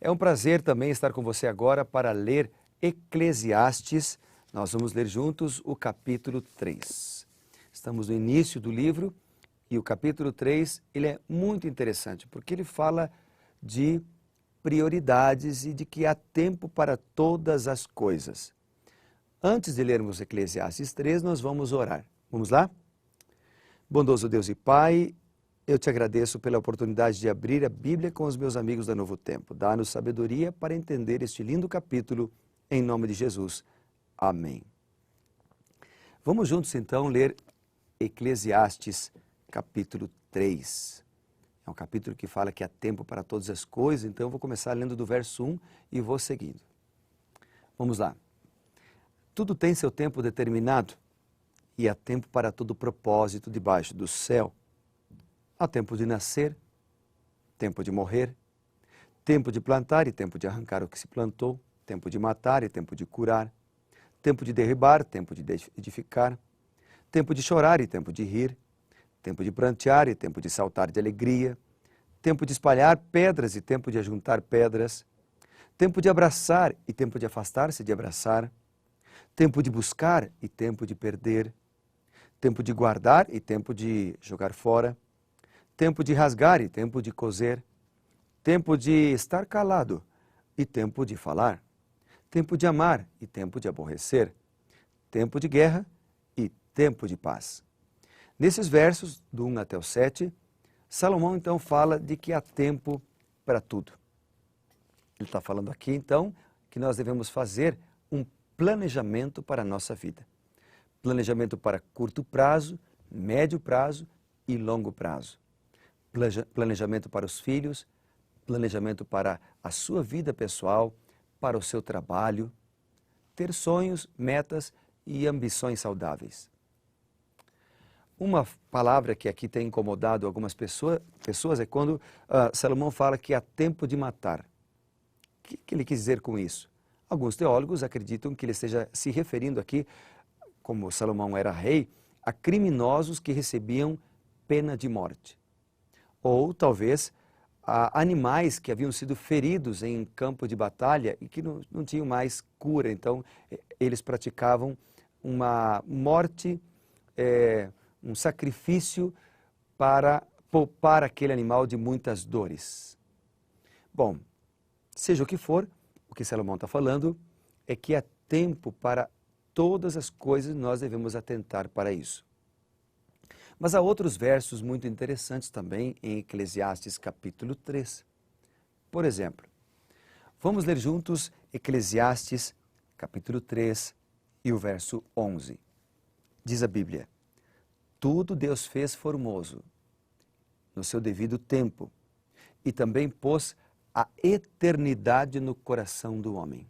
É um prazer também estar com você agora para ler Eclesiastes. Nós vamos ler juntos o capítulo 3. Estamos no início do livro e o capítulo 3 ele é muito interessante porque ele fala de prioridades e de que há tempo para todas as coisas. Antes de lermos Eclesiastes 3, nós vamos orar. Vamos lá? Bondoso Deus e Pai, eu te agradeço pela oportunidade de abrir a Bíblia com os meus amigos da Novo Tempo. Dá-nos sabedoria para entender este lindo capítulo, em nome de Jesus. Amém. Vamos juntos então ler Eclesiastes capítulo 3. É um capítulo que fala que há tempo para todas as coisas, então eu vou começar lendo do verso 1 e vou seguindo. Vamos lá. Tudo tem seu tempo determinado e há tempo para todo propósito debaixo do céu. Há tempo de nascer, tempo de morrer, tempo de plantar e tempo de arrancar o que se plantou, tempo de matar e tempo de curar, tempo de derribar, tempo de edificar, tempo de chorar e tempo de rir, tempo de prantear e tempo de saltar de alegria, tempo de espalhar pedras e tempo de ajuntar pedras, tempo de abraçar e tempo de afastar-se de abraçar, tempo de buscar e tempo de perder, tempo de guardar e tempo de jogar fora, tempo de rasgar e tempo de coser, tempo de estar calado e tempo de falar, tempo de amar e tempo de aborrecer, tempo de guerra e tempo de paz. Nesses versos, do 1 até o 7, Salomão então fala de que há tempo para tudo. Ele está falando aqui então que nós devemos fazer um planejamento para a nossa vida. Planejamento para curto prazo, médio prazo e longo prazo. Planejamento para os filhos, planejamento para a sua vida pessoal, para o seu trabalho, ter sonhos, metas e ambições saudáveis. Uma palavra que aqui tem incomodado algumas pessoas é quando Salomão fala que há tempo de matar. O que ele quis dizer com isso? Alguns teólogos acreditam que ele esteja se referindo aqui, como Salomão era rei, a criminosos que recebiam pena de morte. Ou talvez a animais que haviam sido feridos em campo de batalha e que não tinham mais cura. Então, eles praticavam uma morte, um sacrifício para poupar aquele animal de muitas dores. Bom, seja o que for, o que Salomão está falando é que há tempo para todas as coisas, nós devemos atentar para isso. Mas há outros versos muito interessantes também em Eclesiastes capítulo 3. Por exemplo, vamos ler juntos Eclesiastes capítulo 3 e o verso 11. Diz a Bíblia: tudo Deus fez formoso no seu devido tempo e também pôs a eternidade no coração do homem.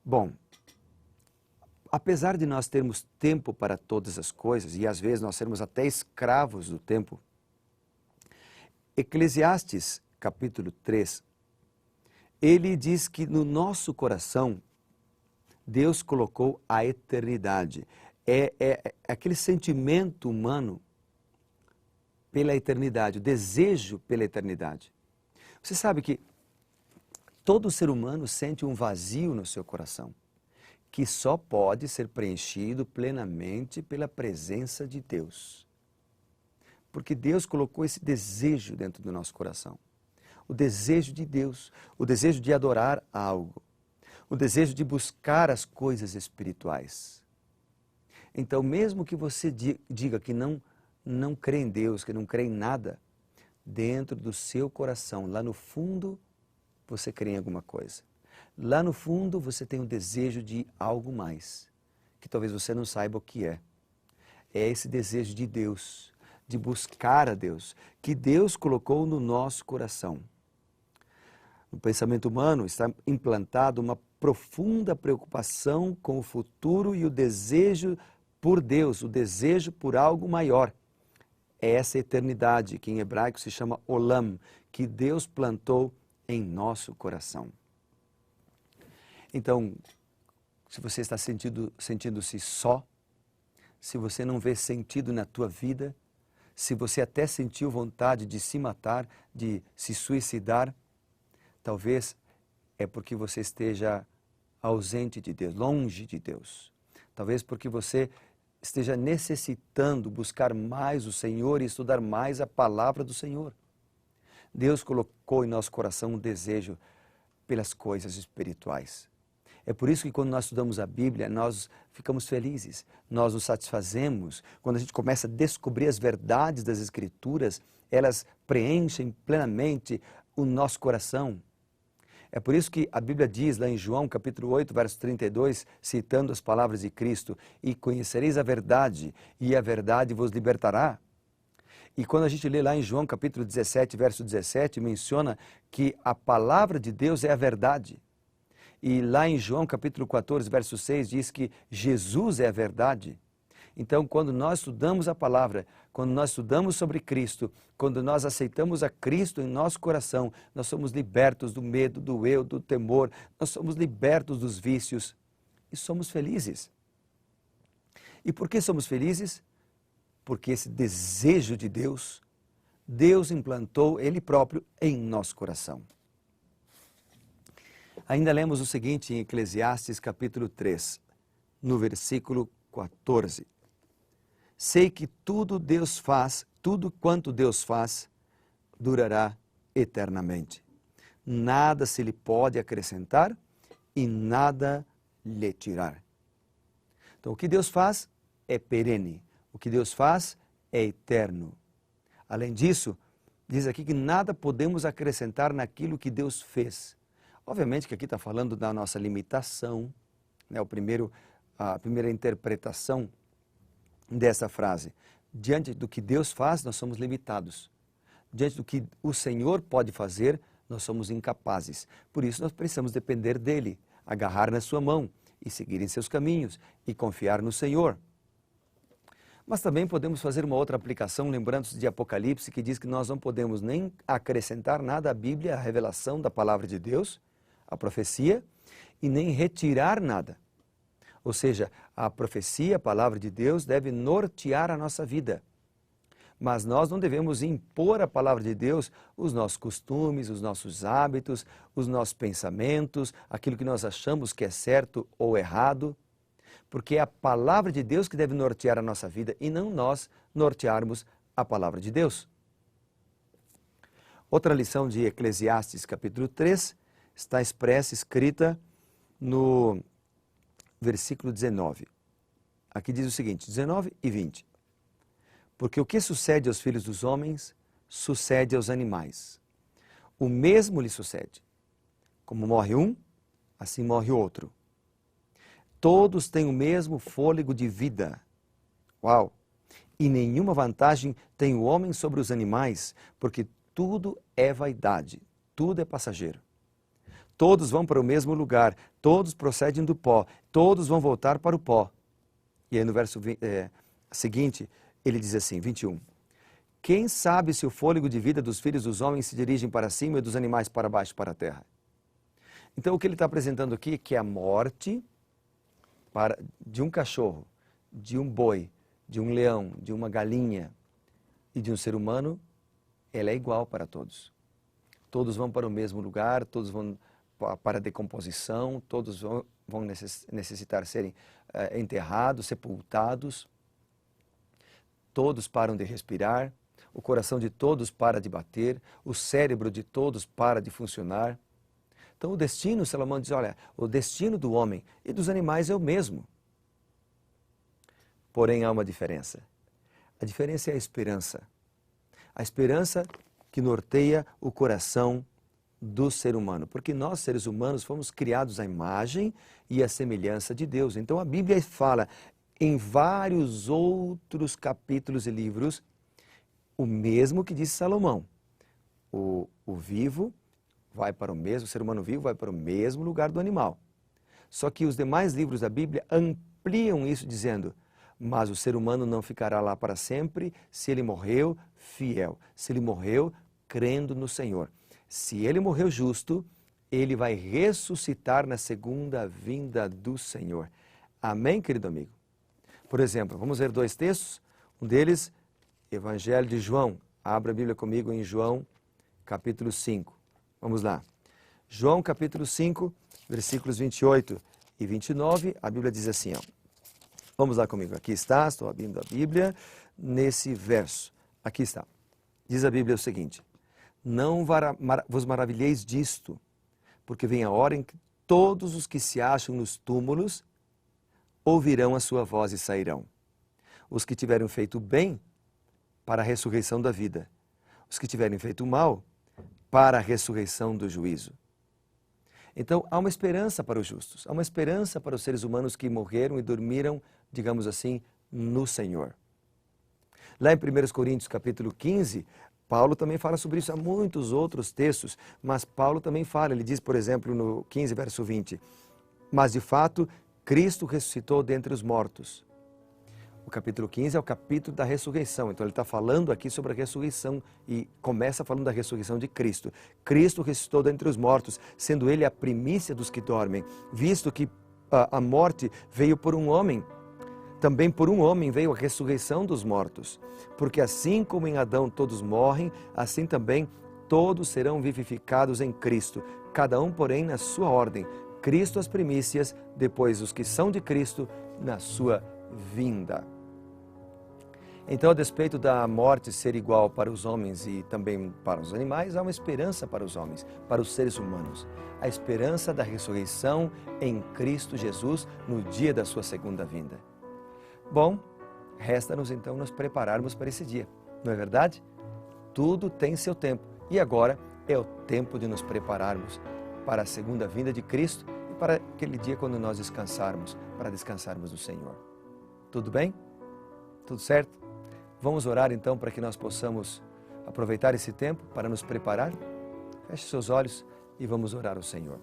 Bom, apesar de nós termos tempo para todas as coisas, e às vezes nós sermos até escravos do tempo, Eclesiastes, capítulo 3, ele diz que no nosso coração, Deus colocou a eternidade. É aquele sentimento humano pela eternidade, o desejo pela eternidade. Você sabe que todo ser humano sente um vazio no seu coração, que só pode ser preenchido plenamente pela presença de Deus. Porque Deus colocou esse desejo dentro do nosso coração. O desejo de Deus, o desejo de adorar algo, o desejo de buscar as coisas espirituais. Então, mesmo que você diga que não crê em Deus, que não crê em nada, dentro do seu coração, lá no fundo, você crê em alguma coisa. Lá no fundo você tem um desejo de algo mais, que talvez você não saiba o que é. É esse desejo de Deus, de buscar a Deus, que Deus colocou no nosso coração. No pensamento humano está implantado uma profunda preocupação com o futuro e o desejo por Deus, o desejo por algo maior. É essa eternidade, que em hebraico se chama Olam, que Deus plantou em nosso coração. Então, se você está sentindo-se só, se você não vê sentido na tua vida, se você até sentiu vontade de se matar, de se suicidar, talvez é porque você esteja ausente de Deus, longe de Deus. Talvez porque você esteja necessitando buscar mais o Senhor e estudar mais a palavra do Senhor. Deus colocou em nosso coração um desejo pelas coisas espirituais. É por isso que quando nós estudamos a Bíblia, nós ficamos felizes, nós nos satisfazemos. Quando a gente começa a descobrir as verdades das Escrituras, elas preenchem plenamente o nosso coração. É por isso que a Bíblia diz lá em João capítulo 8, verso 32, citando as palavras de Cristo, e conhecereis a verdade, e a verdade vos libertará. E quando a gente lê lá em João capítulo 17, verso 17, menciona que a palavra de Deus é a verdade. E lá em João capítulo 14, verso 6, diz que Jesus é a verdade. Então, quando nós estudamos a palavra, quando nós estudamos sobre Cristo, quando nós aceitamos a Cristo em nosso coração, nós somos libertos do medo, do eu, do temor, nós somos libertos dos vícios e somos felizes. E por que somos felizes? Porque esse desejo de Deus, Deus implantou Ele próprio em nosso coração. Ainda lemos o seguinte em Eclesiastes capítulo 3, no versículo 14. Sei que tudo Deus faz, tudo quanto Deus faz, durará eternamente. Nada se lhe pode acrescentar e nada lhe tirar. Então o que Deus faz é perene, o que Deus faz é eterno. Além disso, diz aqui que nada podemos acrescentar naquilo que Deus fez. Obviamente que aqui está falando da nossa limitação, né? A primeira interpretação dessa frase. Diante do que Deus faz, nós somos limitados. Diante do que o Senhor pode fazer, nós somos incapazes. Por isso nós precisamos depender dEle, agarrar na sua mão e seguir em seus caminhos e confiar no Senhor. Mas também podemos fazer uma outra aplicação, lembrando-se de Apocalipse, que diz que nós não podemos nem acrescentar nada à Bíblia, à revelação da palavra de Deus, a profecia, e nem retirar nada. Ou seja, a profecia, a palavra de Deus, deve nortear a nossa vida. Mas nós não devemos impor à palavra de Deus os nossos costumes, os nossos hábitos, os nossos pensamentos, aquilo que nós achamos que é certo ou errado, porque é a palavra de Deus que deve nortear a nossa vida e não nós nortearmos a palavra de Deus. Outra lição de Eclesiastes, capítulo 3, está expressa, escrita no versículo 19. Aqui diz o seguinte, 19 e 20. Porque o que sucede aos filhos dos homens, sucede aos animais. O mesmo lhe sucede. Como morre um, assim morre o outro. Todos têm o mesmo fôlego de vida. Uau! E nenhuma vantagem tem o homem sobre os animais, porque tudo é vaidade, tudo é passageiro. Todos vão para o mesmo lugar, todos procedem do pó, todos vão voltar para o pó. E aí no verso seguinte, ele diz assim, 21. Quem sabe se o fôlego de vida dos filhos dos homens se dirigem para cima e dos animais para baixo, para a terra? Então o que ele está apresentando aqui é que a morte de um cachorro, de um boi, de um leão, de uma galinha e de um ser humano, ela é igual para todos. Todos vão para o mesmo lugar, todos vão para a decomposição, todos vão necessitar serem enterrados, sepultados. Todos param de respirar, o coração de todos para de bater, o cérebro de todos para de funcionar. Então o destino, Salomão diz, olha, o destino do homem e dos animais é o mesmo. Porém há uma diferença. A diferença é a esperança. A esperança que norteia o coração do ser humano. Porque nós, seres humanos, fomos criados à imagem e à semelhança de Deus. Então a Bíblia fala em vários outros capítulos e livros o mesmo que disse Salomão. O vivo vai para o ser humano vivo vai para o mesmo lugar do animal. Só que os demais livros da Bíblia ampliam isso dizendo, mas o ser humano não ficará lá para sempre se ele morreu fiel, se ele morreu crendo no Senhor. Se ele morreu justo, ele vai ressuscitar na segunda vinda do Senhor. Amém, querido amigo? Por exemplo, vamos ver dois textos. Um deles, Evangelho de João. Abra a Bíblia comigo em João, capítulo 5. Vamos lá. João capítulo 5, versículos 28 e 29, a Bíblia diz assim, ó. Vamos lá comigo, aqui está, estou abrindo a Bíblia, nesse verso, aqui está. Diz a Bíblia o seguinte: não vos maravilheis disto, porque vem a hora em que todos os que se acham nos túmulos ouvirão a sua voz e sairão. Os que tiverem feito bem, para a ressurreição da vida. Os que tiverem feito mal, para a ressurreição do juízo. Então, há uma esperança para os justos, há uma esperança para os seres humanos que morreram e dormiram, digamos assim, no Senhor. Lá em 1 Coríntios capítulo 15, Paulo também fala sobre isso, há muitos outros textos, mas Paulo também fala, ele diz, por exemplo, no 15, verso 20, mas de fato, Cristo ressuscitou dentre os mortos. O capítulo 15 é o capítulo da ressurreição, então ele está falando aqui sobre a ressurreição e começa falando da ressurreição de Cristo. Cristo ressuscitou dentre os mortos, sendo ele a primícia dos que dormem, visto que a morte veio por um homem, também por um homem veio a ressurreição dos mortos. Porque assim como em Adão todos morrem, assim também todos serão vivificados em Cristo, cada um, porém, na sua ordem. Cristo as primícias, depois os que são de Cristo, na sua vinda. Então, a despeito da morte ser igual para os homens e também para os animais, há uma esperança para os homens, para os seres humanos. A esperança da ressurreição em Cristo Jesus no dia da sua segunda vinda. Bom, resta-nos então nos prepararmos para esse dia, não é verdade? Tudo tem seu tempo e agora é o tempo de nos prepararmos para a segunda vinda de Cristo e para aquele dia quando nós descansarmos, para descansarmos do Senhor. Tudo bem? Tudo certo? Vamos orar então para que nós possamos aproveitar esse tempo para nos preparar? Feche seus olhos e vamos orar ao Senhor.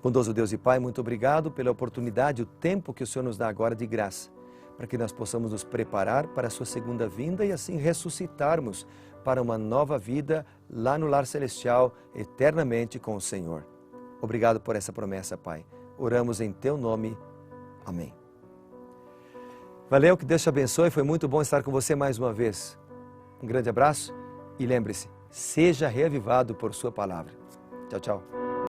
Bondoso Deus e Pai, muito obrigado pela oportunidade, o tempo que o Senhor nos dá agora de graça, para que nós possamos nos preparar para a sua segunda vinda e assim ressuscitarmos para uma nova vida lá no lar celestial, eternamente com o Senhor. Obrigado por essa promessa, Pai. Oramos em Teu nome. Amém. Valeu, que Deus te abençoe, foi muito bom estar com você mais uma vez. Um grande abraço e lembre-se, seja reavivado por sua palavra. Tchau, tchau.